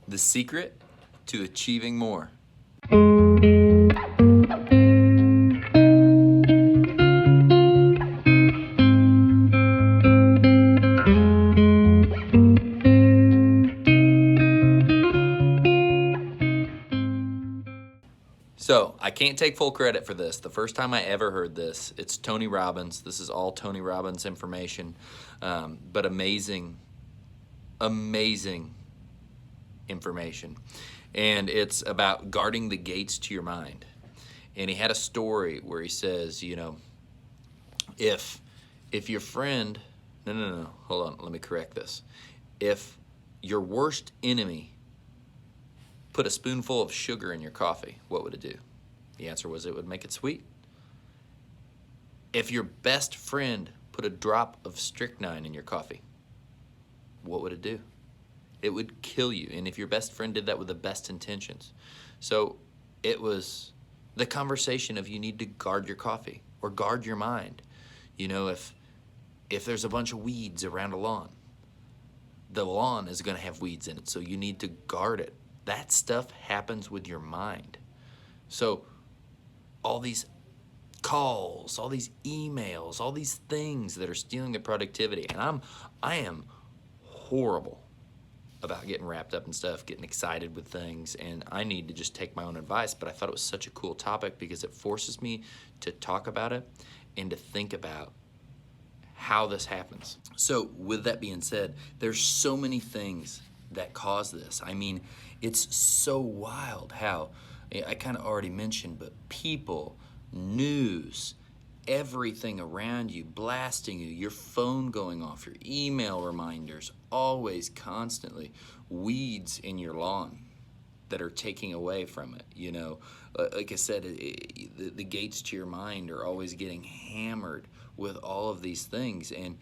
The secret to achieving more. So, I can't take full credit for this. The first time I ever heard this, it's Tony Robbins. This is all Tony Robbins information, but amazing information. And it's about guarding the gates to your mind. And he had a story where he says, if your friend, no, hold on, let me correct this. If your worst enemy put a spoonful of sugar in your coffee, what would it do? The answer was it would make it sweet. If your best friend put a drop of strychnine in your coffee, what would it do? It would kill you. And if your best friend did that with the best intentions. So it was the conversation of you need to guard your coffee or guard your mind. If there's a bunch of weeds around a lawn, the lawn is going to have weeds in it, so you need to guard it. That stuff happens with your mind. So all these calls, all these emails, all these things that are stealing the productivity, and I am horrible about getting wrapped up in stuff, getting excited with things, and I need to just take my own advice, but I thought it was such a cool topic because it forces me to talk about it and to think about how this happens. So with that being said, there's so many things that cause this. I mean, it's so wild how, I kind of already mentioned, but people, news, everything around you blasting you, your phone going off, your email reminders, always, constantly, weeds in your lawn that are taking away from it. Like I said, the gates to your mind are always getting hammered with all of these things. And,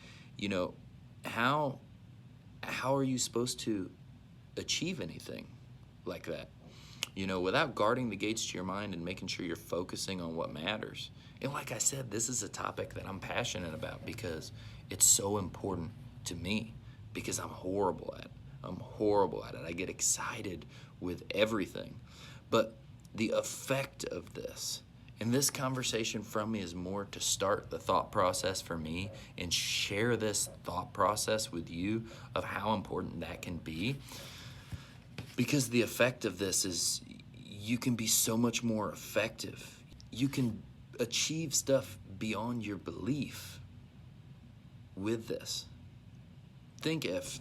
how are you supposed to achieve anything like that? Without guarding the gates to your mind and making sure you're focusing on what matters. And like I said, this is a topic that I'm passionate about because it's so important to me, because I'm horrible at it. I get excited with everything. But the effect of this, and this conversation from me is more to start the thought process for me and share this thought process with you of how important that can be. Because the effect of this is you can be so much more effective. You can achieve stuff beyond your belief with this. Think if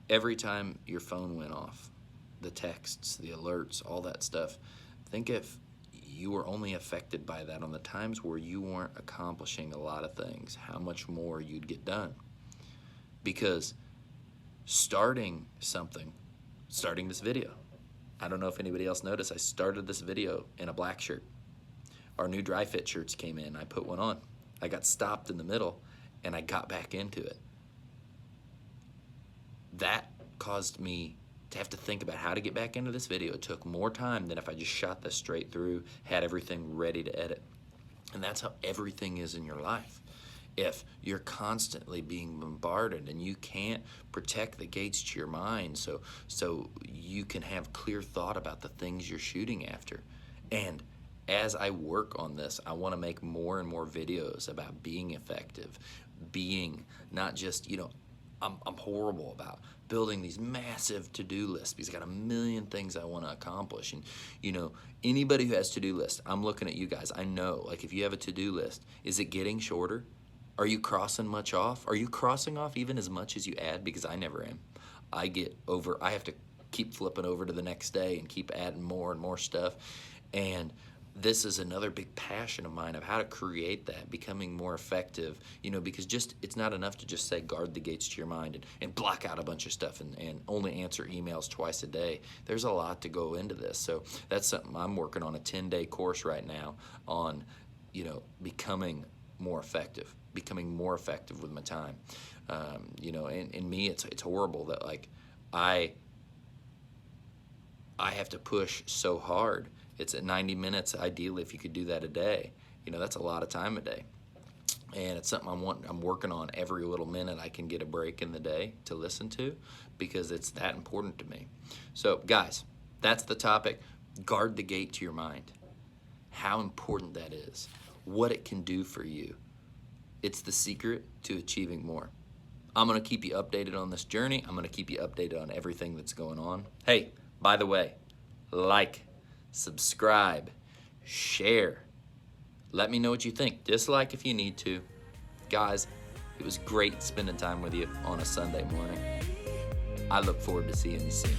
every time your phone went off, the texts, the alerts, all that stuff, think if you were only affected by that on the times where you weren't accomplishing a lot of things, how much more you'd get done. Because starting this video, I don't know if anybody else noticed, I started this video in a black shirt. Our new dry fit shirts came in, I put one on. I got stopped in the middle and I got back into it. That caused me to have to think about how to get back into this video. It took more time than if I just shot this straight through, had everything ready to edit. And that's how everything is in your life. If you're constantly being bombarded and you can't protect the gates to your mind so you can have clear thought about the things you're shooting after. And as I work on this, I want to make more and more videos about being effective, being not just, I'm horrible about building these massive to-do lists because I got a million things I want to accomplish. And, anybody who has to-do lists, I'm looking at you guys. I know, like, if you have a to-do list, is it getting shorter? Are you crossing much off? Are you crossing off even as much as you add? Because I never am. I have to keep flipping over to the next day and keep adding more and more stuff. And this is another big passion of mine of how to create that, becoming more effective, because it's not enough to just say guard the gates to your mind and block out a bunch of stuff and only answer emails twice a day. There's a lot to go into this. So that's something I'm working on, a 10-day course right now on, becoming more effective with my time. In me, it's horrible that I have to push so hard. It's at 90 minutes, ideally, if you could do that a day. That's a lot of time a day. And it's something I'm working on every little minute I can get a break in the day to listen to, because it's that important to me. So guys, that's the topic. Guard the gate to your mind. How important that is. What it can do for you. It's the secret to achieving more. I'm going to keep you updated on this journey. I'm going to keep you updated on everything that's going on. Hey, by the way, like, subscribe, share. Let me know what you think. Dislike if you need to. Guys, it was great spending time with you on a Sunday morning. I look forward to seeing you soon.